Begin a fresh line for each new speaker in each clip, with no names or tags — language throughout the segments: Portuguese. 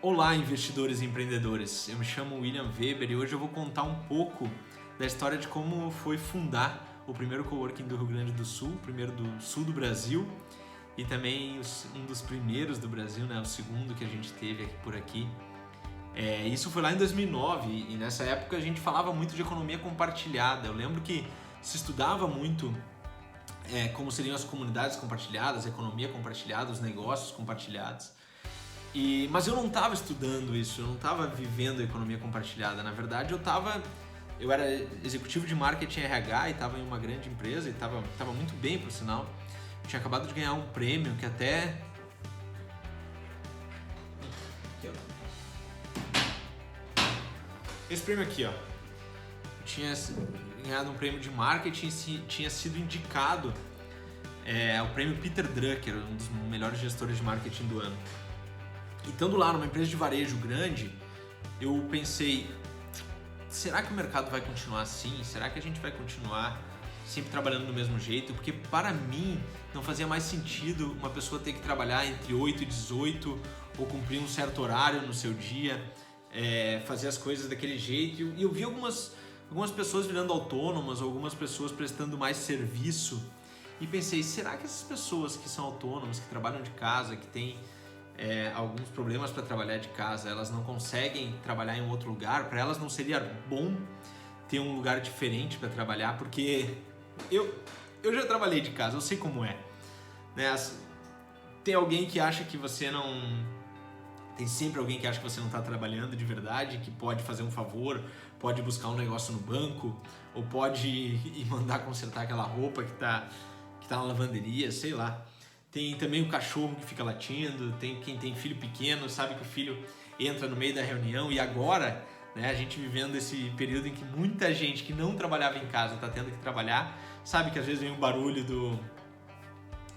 Olá, investidores e empreendedores. Eu me chamo William Weber e hoje eu vou contar um pouco da história de como foi fundar o primeiro coworking do Rio Grande do Sul, o primeiro do sul do Brasil e também um dos primeiros do Brasil, né? O segundo que a gente teve por aqui. Isso foi lá em 2009 e nessa época a gente falava muito de economia compartilhada. Eu lembro que se estudava muito como seriam as comunidades compartilhadas, a economia compartilhada, os negócios compartilhados. Mas eu não estava estudando isso, eu não estava vivendo a economia compartilhada. Na verdade, eu era executivo de marketing RH e estava em uma grande empresa e estava muito bem, por sinal. Eu tinha acabado de ganhar um prêmio que até... Aqui, ó. Esse prêmio aqui, ó. Eu tinha ganhado um prêmio de marketing e tinha sido indicado ao prêmio Peter Drucker, um dos melhores gestores de marketing do ano. E estando lá numa empresa de varejo grande, eu pensei, será que o mercado vai continuar assim? Será que a gente vai continuar sempre trabalhando do mesmo jeito? Porque para mim não fazia mais sentido uma pessoa ter que trabalhar entre 8 e 18 ou cumprir um certo horário no seu dia, fazer as coisas daquele jeito. E eu vi algumas pessoas virando autônomas, ou algumas pessoas prestando mais serviço e pensei, será que essas pessoas que são autônomas, que trabalham de casa, que têm alguns problemas para trabalhar de casa, elas não conseguem trabalhar em um outro lugar? Para elas não seria bom ter um lugar diferente para trabalhar? Porque eu já trabalhei de casa, eu sei como é, né? Tem alguém que acha que você não... Tem sempre alguém que acha que você não está trabalhando de verdade, que pode fazer um favor, pode buscar um negócio no banco, ou pode ir mandar consertar aquela roupa que tá na lavanderia, sei lá. Tem também o cachorro que fica latindo, tem quem tem filho pequeno, sabe que o filho entra no meio da reunião. E agora, né, a gente vivendo esse período em que muita gente que não trabalhava em casa está tendo que trabalhar, sabe que às vezes vem um barulho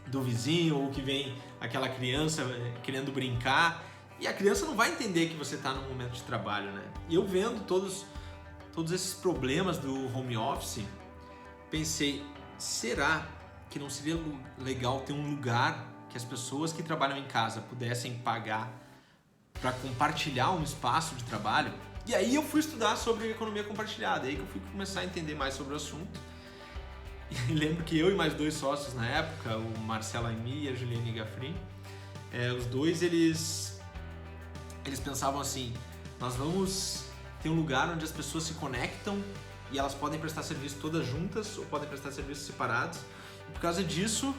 do vizinho, ou que vem aquela criança querendo brincar, e a criança não vai entender que você está num momento de trabalho, né? E eu vendo todos esses problemas do home office, pensei, será que não seria legal ter um lugar que as pessoas que trabalham em casa pudessem pagar para compartilhar um espaço de trabalho? E aí eu fui estudar sobre economia compartilhada, aí que eu fui começar a entender mais sobre o assunto. E lembro que eu e mais 2 sócios na época, o Marcelo Aimi e a Juliane Gaffrin, os dois eles pensavam assim, nós vamos ter um lugar onde as pessoas se conectam e elas podem prestar serviço todas juntas ou podem prestar serviços separados. Por causa disso,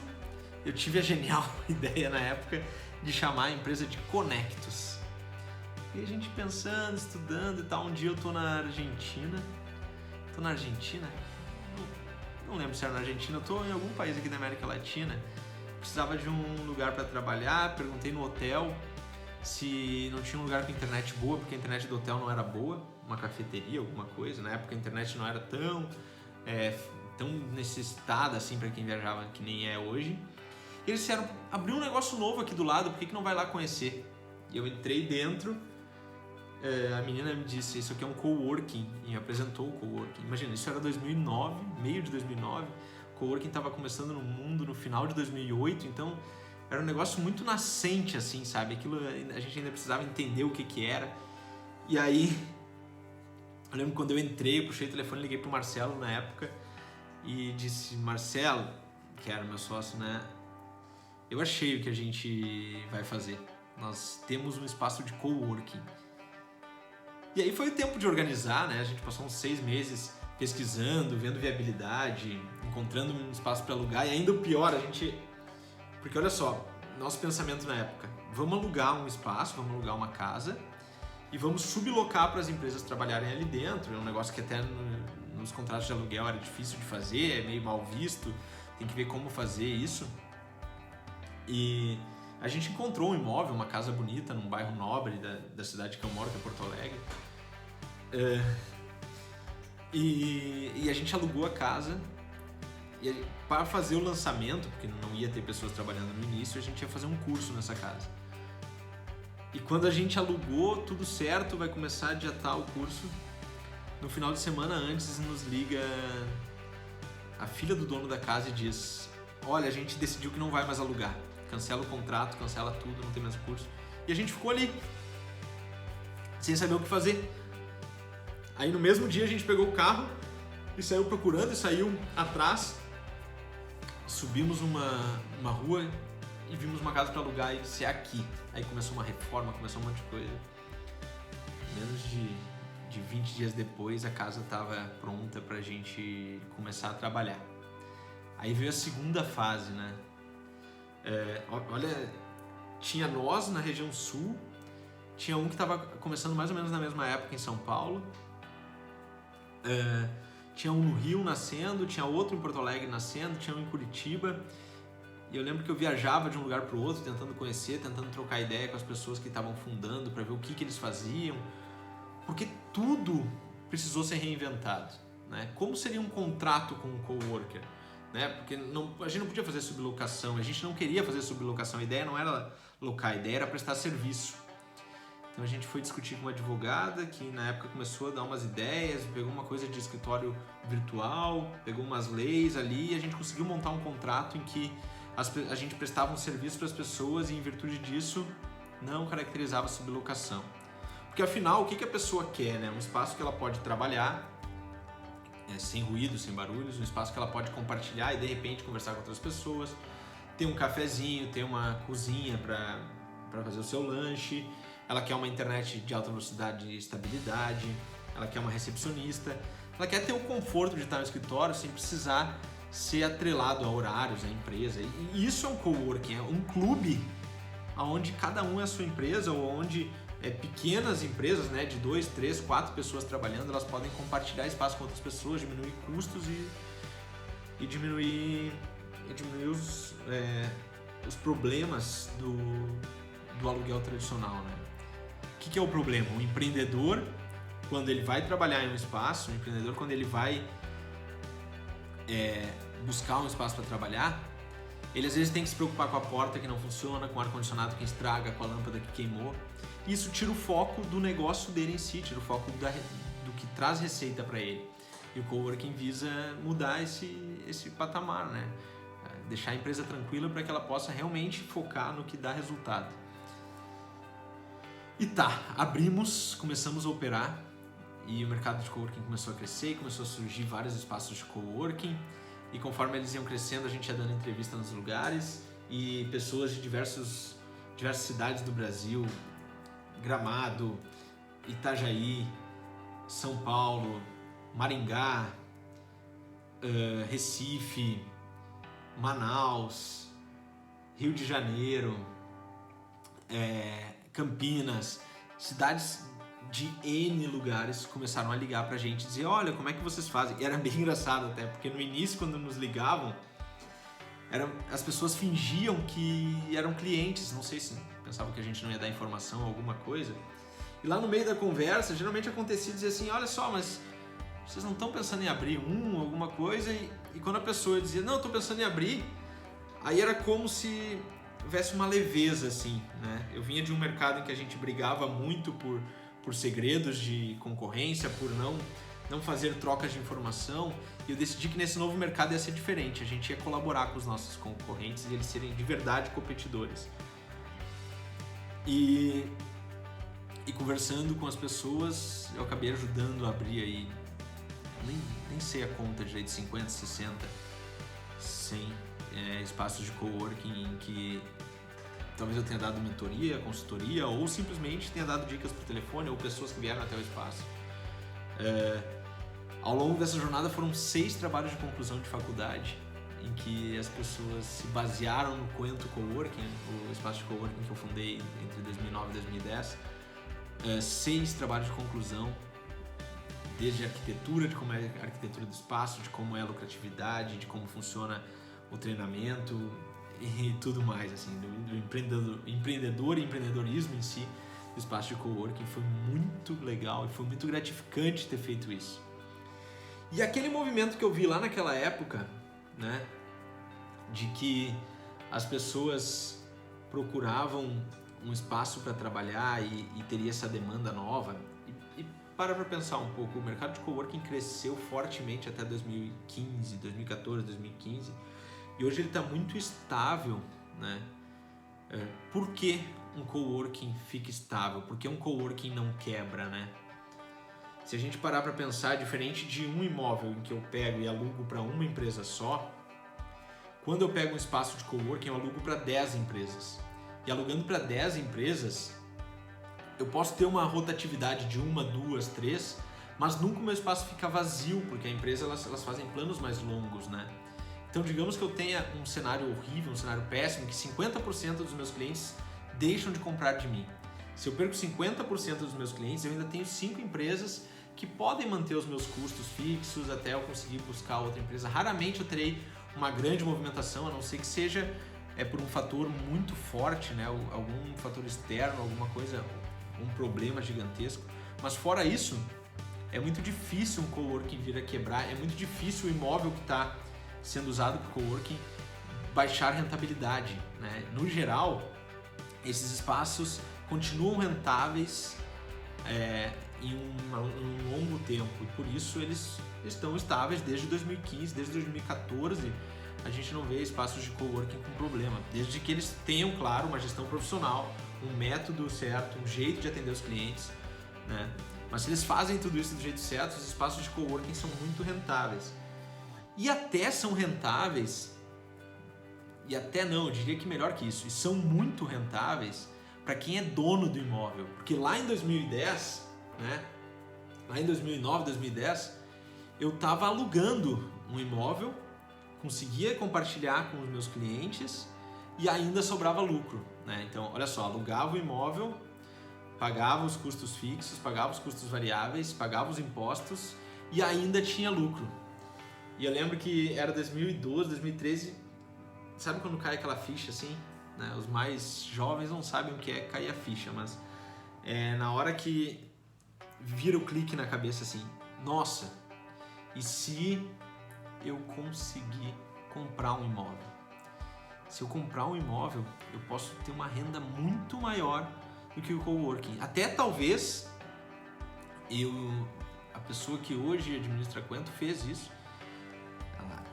eu tive a genial ideia na época de chamar a empresa de Conectos. E a gente pensando, estudando e tal, um dia eu tô na Argentina. Não lembro se era na Argentina, eu tô em algum país aqui da América Latina. Precisava de um lugar para trabalhar, perguntei no hotel se não tinha um lugar com internet boa, porque a internet do hotel não era boa, uma cafeteria, alguma coisa. Na época a internet não era tão necessitada assim para quem viajava, que nem é hoje. E eles disseram, abriu um negócio novo aqui do lado, por que não vai lá conhecer? E eu entrei dentro, a menina me disse, isso aqui é um coworking, e me apresentou o coworking. Imagina, isso era 2009, meio de 2009, o coworking estava começando no mundo no final de 2008, então era um negócio muito nascente assim, sabe? Aquilo a gente ainda precisava entender o que era. E aí, eu lembro quando eu entrei, eu puxei o telefone, liguei pro Marcelo na época, e disse, Marcelo, que era meu sócio, né? Eu achei o que a gente vai fazer. Nós temos um espaço de coworking. E aí foi o tempo de organizar, né? A gente passou uns 6 meses pesquisando, vendo viabilidade, encontrando um espaço para alugar. E ainda o pior, porque olha só, nosso pensamento na época, vamos alugar um espaço, vamos alugar uma casa e vamos sublocar para as empresas trabalharem ali dentro. É um negócio que até nos contratos de aluguel era difícil de fazer, é meio mal visto, tem que ver como fazer isso. E a gente encontrou um imóvel, uma casa bonita, num bairro nobre da cidade que eu moro, que é Porto Alegre. E a gente alugou a casa, e para fazer o lançamento, porque não ia ter pessoas trabalhando no início, a gente ia fazer um curso nessa casa. E quando a gente alugou, tudo certo, vai começar a dia tal o curso. No final de semana antes nos liga a filha do dono da casa e diz, olha, a gente decidiu que não vai mais alugar, cancela o contrato, cancela tudo, não tem mais curso. E a gente ficou ali sem saber o que fazer. Aí no mesmo dia a gente pegou o carro e saiu procurando, e saiu atrás, subimos uma rua e vimos uma casa para alugar e disse, é aqui. Aí começou uma reforma, começou um monte de coisa. Menos de 20 dias depois a casa estava pronta pra gente começar a trabalhar. Aí veio a segunda fase, né? Olha, tinha nós na região sul, tinha um que estava começando mais ou menos na mesma época em São Paulo, tinha um no Rio nascendo, tinha outro em Porto Alegre nascendo, tinha um em Curitiba. E eu lembro que eu viajava de um lugar para o outro, tentando conhecer, tentando trocar ideia com as pessoas que estavam fundando, para ver o que eles faziam, porque tudo precisou ser reinventado, né? Como seria um contrato com um coworker, né? Porque a gente não podia fazer sublocação, a gente não queria fazer sublocação, a ideia não era locar, a ideia era prestar serviço. Então a gente foi discutir com uma advogada que na época começou a dar umas ideias, pegou uma coisa de escritório virtual, pegou umas leis ali, e a gente conseguiu montar um contrato em que a gente prestava um serviço para as pessoas e em virtude disso não caracterizava sublocação. Porque afinal, o que a pessoa quer, né? Um espaço que ela pode trabalhar sem ruído, sem barulhos, um espaço que ela pode compartilhar e de repente conversar com outras pessoas, ter um cafezinho, ter uma cozinha para fazer o seu lanche, ela quer uma internet de alta velocidade e estabilidade, ela quer uma recepcionista, ela quer ter o conforto de estar no escritório sem precisar ser atrelado a horários, a empresa. E isso é um coworking, é um clube onde cada um é a sua empresa, ou onde pequenas empresas, né, de 2, 3, 4 pessoas trabalhando, elas podem compartilhar espaço com outras pessoas, diminuir custos e diminuir os problemas do aluguel tradicional, né? O que é o problema? O empreendedor, quando ele vai trabalhar em um espaço, o empreendedor, quando ele vai buscar um espaço para trabalhar, ele às vezes tem que se preocupar com a porta que não funciona, com o ar-condicionado que estraga, com a lâmpada que queimou. Isso tira o foco do negócio dele em si, tira o foco do que traz receita para ele. E o coworking visa mudar esse patamar, né? Deixar a empresa tranquila para que ela possa realmente focar no que dá resultado. E abrimos, começamos a operar e o mercado de coworking começou a crescer, começou a surgir vários espaços de coworking. E conforme eles iam crescendo, a gente ia dando entrevista nos lugares e pessoas de diversas cidades do Brasil, Gramado, Itajaí, São Paulo, Maringá, Recife, Manaus, Rio de Janeiro, Campinas, cidades de N lugares começaram a ligar pra gente e dizer, olha, como é que vocês fazem? E era bem engraçado até, porque no início, quando nos ligavam, as pessoas fingiam que eram clientes, não sei se pensavam que a gente não ia dar informação ou alguma coisa. E lá no meio da conversa, geralmente acontecia dizer assim, olha só, mas vocês não estão pensando em abrir alguma coisa? E quando a pessoa dizia, não, eu estou pensando em abrir, aí era como se houvesse uma leveza, assim, né? Eu vinha de um mercado em que a gente brigava muito por segredos de concorrência, por não fazer trocas de informação, e eu decidi que nesse novo mercado ia ser diferente, a gente ia colaborar com os nossos concorrentes e eles serem de verdade competidores. E conversando com as pessoas, eu acabei ajudando a abrir aí, nem sei a conta direito, 50, 60, 100 espaços de coworking em que talvez eu tenha dado mentoria, consultoria, ou simplesmente tenha dado dicas por telefone, ou pessoas que vieram até o espaço. Ao longo dessa jornada foram 6 trabalhos de conclusão de faculdade, em que as pessoas se basearam no Coento Coworking, o espaço de coworking que eu fundei entre 2009 e 2010. 6 trabalhos de conclusão, desde a arquitetura, de como é a arquitetura do espaço, de como é a lucratividade, de como funciona o treinamento e tudo mais, assim, do empreendedor e empreendedorismo em si do espaço de coworking. Foi muito legal e foi muito gratificante ter feito isso. E aquele movimento que eu vi lá naquela época, né, de que as pessoas procuravam um espaço para trabalhar e teria essa demanda nova, e para pensar um pouco, o mercado de coworking cresceu fortemente até 2014, 2015, e hoje ele está muito estável, né? Por que um coworking fica estável? Por que um coworking não quebra, né? Se a gente parar para pensar, diferente de um imóvel em que eu pego e alugo para uma empresa só, quando eu pego um espaço de coworking, eu alugo para 10 empresas. E alugando para 10 empresas, eu posso ter uma rotatividade de 1, 2, 3, mas nunca o meu espaço fica vazio, porque a empresa elas fazem planos mais longos, né? Então, digamos que eu tenha um cenário horrível, um cenário péssimo, que 50% dos meus clientes deixam de comprar de mim. Se eu perco 50% dos meus clientes, eu ainda tenho 5 empresas que podem manter os meus custos fixos até eu conseguir buscar outra empresa. Raramente eu terei uma grande movimentação, a não ser que seja por um fator muito forte, né? Algum fator externo, alguma coisa, um problema gigantesco. Mas fora isso, é muito difícil um coworking vir a quebrar, é muito difícil o imóvel que está sendo usado para coworking baixar rentabilidade, né? No geral, esses espaços continuam rentáveis em um longo tempo e por isso eles estão estáveis desde 2015, desde 2014 a gente não vê espaços de coworking com problema, desde que eles tenham, claro, uma gestão profissional, um método certo, um jeito de atender os clientes, né? Mas se eles fazem tudo isso do jeito certo, os espaços de coworking são muito rentáveis. E até são rentáveis, e até não, eu diria que melhor que isso, e são muito rentáveis para quem é dono do imóvel. Porque lá em 2010, né, lá em 2009, 2010, eu estava alugando um imóvel, conseguia compartilhar com os meus clientes e ainda sobrava lucro, né? Então, olha só, alugava o imóvel, pagava os custos fixos, pagava os custos variáveis, pagava os impostos e ainda tinha lucro. E eu lembro que era 2012, 2013, sabe quando cai aquela ficha assim? Né? Os mais jovens não sabem o que é cair a ficha, mas na hora que vira o clique na cabeça assim, nossa, e se eu conseguir comprar um imóvel? Se eu comprar um imóvel, eu posso ter uma renda muito maior do que o coworking. Até talvez a pessoa que hoje administra a Quento fez isso. Ela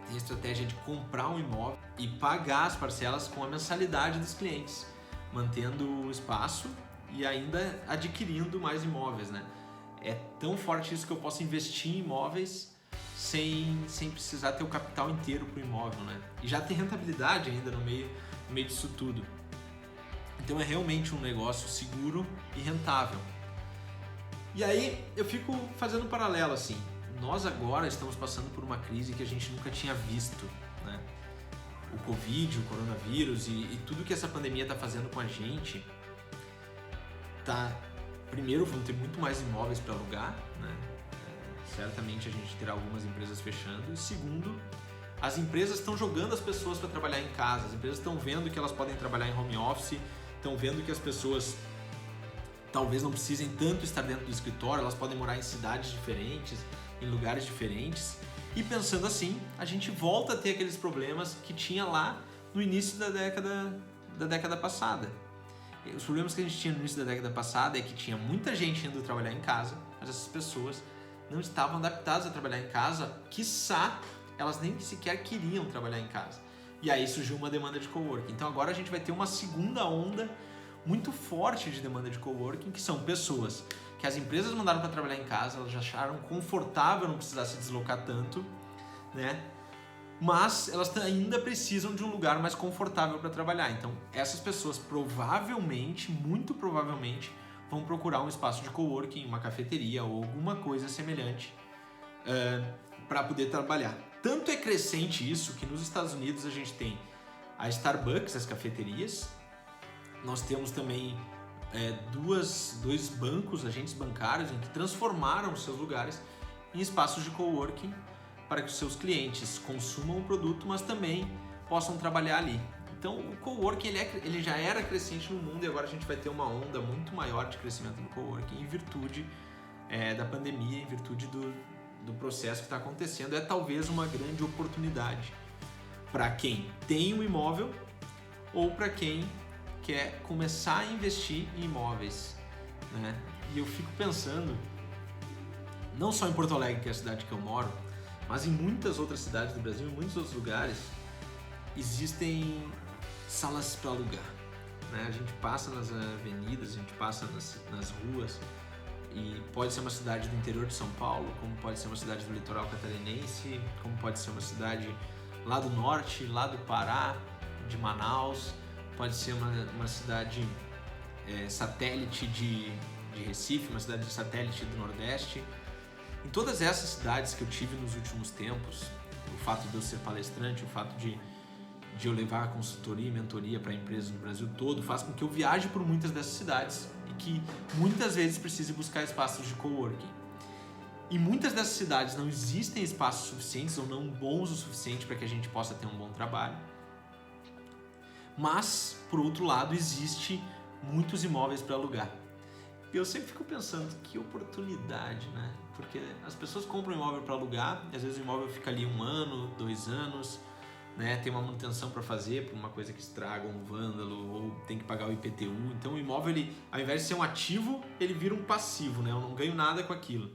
tem a estratégia de comprar um imóvel e pagar as parcelas com a mensalidade dos clientes, mantendo o espaço e ainda adquirindo mais imóveis, né? É tão forte isso que eu posso investir em imóveis sem precisar ter o capital inteiro para o imóvel, né? E já tem rentabilidade ainda no meio disso tudo. Então é realmente um negócio seguro e rentável. E aí eu fico fazendo um paralelo assim. Nós agora estamos passando por uma crise que a gente nunca tinha visto, né? O Covid, o coronavírus e tudo que essa pandemia está fazendo com a gente primeiro, vão ter muito mais imóveis para alugar, né? Certamente a gente terá algumas empresas fechando. E segundo, as empresas estão jogando as pessoas para trabalhar em casa. As empresas estão vendo que elas podem trabalhar em home office, estão vendo que as pessoas talvez não precisem tanto estar dentro do escritório, elas podem morar em cidades diferentes, em lugares diferentes. E pensando assim, a gente volta a ter aqueles problemas que tinha lá no início da década passada. Os problemas que a gente tinha no início da década passada é que tinha muita gente indo trabalhar em casa, mas essas pessoas não estavam adaptadas a trabalhar em casa, quiçá elas nem sequer queriam trabalhar em casa. E aí surgiu uma demanda de coworking. Então agora a gente vai ter uma segunda onda muito forte de demanda de coworking, que são pessoas que as empresas mandaram para trabalhar em casa, elas já acharam confortável não precisar se deslocar tanto, né? Mas elas ainda precisam de um lugar mais confortável para trabalhar. Então essas pessoas provavelmente, muito provavelmente, vão procurar um espaço de coworking, uma cafeteria ou alguma coisa semelhante para poder trabalhar. Tanto é crescente isso que nos Estados Unidos a gente tem a Starbucks, as cafeterias, nós temos também dois bancos, agentes bancários, em que transformaram os seus lugares em espaços de coworking para que os seus clientes consumam o produto, mas também possam trabalhar ali. Então o coworking ele já era crescente no mundo e agora a gente vai ter uma onda muito maior de crescimento do coworking em virtude da pandemia, em virtude do processo que está acontecendo. É talvez uma grande oportunidade para quem tem um imóvel ou para quem quer começar a investir em imóveis, né? E eu fico pensando, não só em Porto Alegre, que é a cidade que eu moro, mas em muitas outras cidades do Brasil, em muitos outros lugares, existem salas para alugar. né? A gente passa nas avenidas, a gente passa nas ruas, e pode ser uma cidade do interior de São Paulo, como pode ser uma cidade do litoral catarinense, como pode ser uma cidade lá do norte, lá do Pará, de Manaus, pode ser uma cidade satélite de Recife, uma cidade satélite do Nordeste. Em todas essas cidades que eu tive nos últimos tempos, o fato de eu ser palestrante, o fato de eu levar consultoria e mentoria para empresas no Brasil todo, faz com que eu viaje por muitas dessas cidades e que muitas vezes precise buscar espaços de coworking. E muitas dessas cidades não existem espaços suficientes ou não bons o suficiente para que a gente possa ter um bom trabalho. Mas, por outro lado, existe muitos imóveis para alugar. E eu sempre fico pensando, que oportunidade, né? Porque as pessoas compram imóvel para alugar, e às vezes o imóvel fica ali 1 ano, 2 anos, né? Tem uma manutenção para fazer por uma coisa que estraga, um vândalo, ou tem que pagar o IPTU. Então o imóvel, ele, ao invés de ser um ativo, ele vira um passivo, né? Eu não ganho nada com aquilo.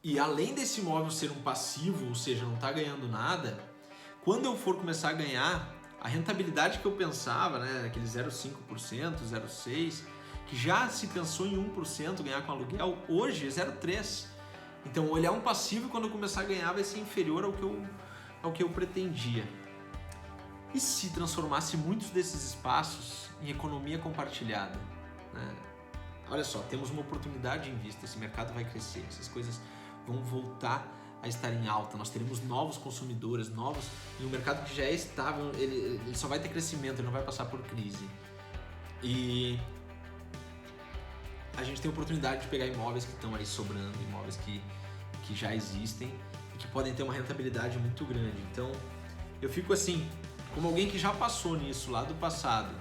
E além desse imóvel ser um passivo, ou seja, não está ganhando nada, quando eu for começar a ganhar, a rentabilidade que eu pensava, né? Aquele 0,5%, 0,6%, que já se pensou em 1% ganhar com aluguel, hoje é 0,3%. Então olhar um passivo, quando eu começar a ganhar, vai ser inferior ao que eu pretendia. E se transformasse muitos desses espaços em economia compartilhada, né? Olha só, temos uma oportunidade em vista, esse mercado vai crescer, essas coisas vão voltar a estar em alta, nós teremos novos consumidores, e um mercado que já é estável, ele só vai ter crescimento, ele não vai passar por crise. E a gente tem a oportunidade de pegar imóveis que estão aí sobrando, imóveis que já existem e que podem ter uma rentabilidade muito grande. Então, eu fico assim, como alguém que já passou nisso lá do passado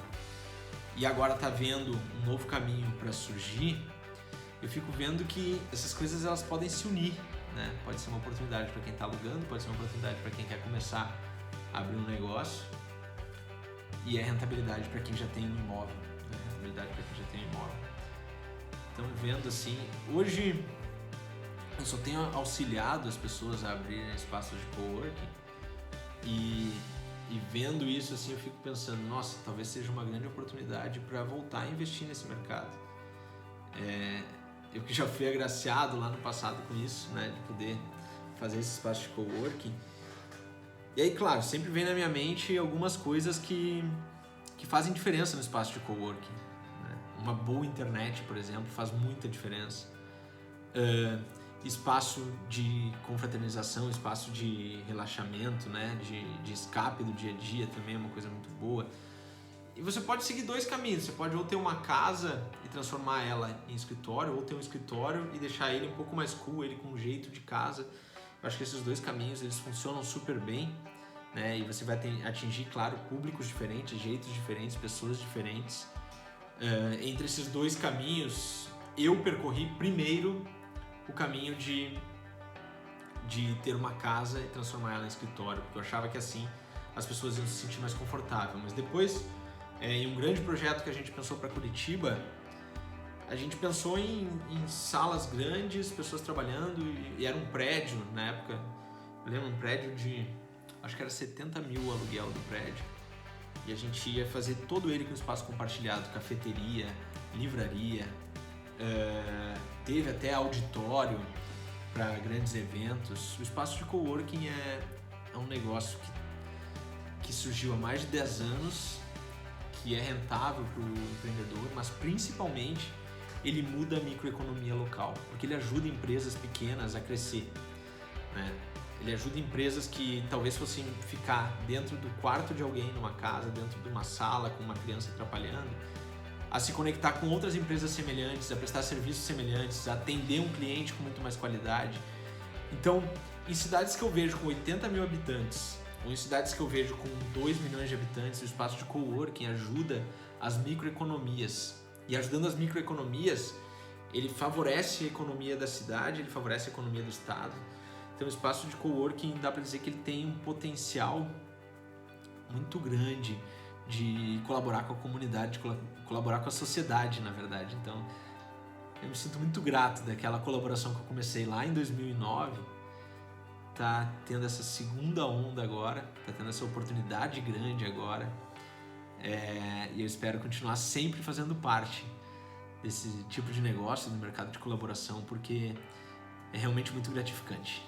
e agora está vendo um novo caminho para surgir, eu fico vendo que essas coisas elas podem se unir, né? Pode ser uma oportunidade para quem está alugando, pode ser uma oportunidade para quem quer começar a abrir um negócio, e é rentabilidade para quem já tem um imóvel, né? Rentabilidade para quem já tem um imóvel. Então, vendo assim, hoje eu só tenho auxiliado as pessoas a abrirem espaços de coworking, e vendo isso assim, eu fico pensando, nossa, talvez seja uma grande oportunidade para voltar a investir nesse mercado. Eu que já fui agraciado lá no passado com isso, né, de poder fazer esse espaço de coworking. E aí, claro, sempre vem na minha mente algumas coisas que fazem diferença no espaço de coworking, né? Uma boa internet, por exemplo, faz muita diferença. Espaço de confraternização, espaço de relaxamento, né? de escape do dia a dia também é uma coisa muito boa. E você pode seguir 2 caminhos, você pode ou ter uma casa e transformar ela em escritório, ou ter um escritório e deixar ele um pouco mais cool, ele com um jeito de casa. Eu acho que esses 2 caminhos eles funcionam super bem, né? E você vai atingir, claro, públicos diferentes, jeitos diferentes, pessoas diferentes. Entre esses 2 caminhos, eu percorri primeiro o caminho de ter uma casa e transformar ela em escritório, porque eu achava que assim as pessoas iam se sentir mais confortáveis. Mas depois, em um grande projeto que a gente pensou para Curitiba, a gente pensou em salas grandes, pessoas trabalhando, e era um prédio na época, eu lembro, um prédio de, acho que era 70 mil o aluguel do prédio, e a gente ia fazer todo ele com espaço compartilhado, cafeteria, livraria, teve até auditório para grandes eventos. O espaço de coworking é um negócio que surgiu há mais de 10 anos, que é rentável para o empreendedor, mas principalmente ele muda a microeconomia local, porque ele ajuda empresas pequenas a crescer, né? Ele ajuda empresas que talvez fossem ficar dentro do quarto de alguém numa casa, dentro de uma sala com uma criança atrapalhando, a se conectar com outras empresas semelhantes, a prestar serviços semelhantes, a atender um cliente com muito mais qualidade. Então, em cidades que eu vejo com 80 mil habitantes, ou em cidades que eu vejo com 2 milhões de habitantes, o espaço de coworking ajuda as microeconomias. E ajudando as microeconomias, ele favorece a economia da cidade, ele favorece a economia do estado. Então, o espaço de coworking dá para dizer que ele tem um potencial muito grande de colaborar com a comunidade, de colaborar com a sociedade, na verdade. Então, eu me sinto muito grato daquela colaboração que eu comecei lá em 2009, tá tendo essa segunda onda agora, tá tendo essa oportunidade grande agora. E eu espero continuar sempre fazendo parte desse tipo de negócio no mercado de colaboração, porque é realmente muito gratificante.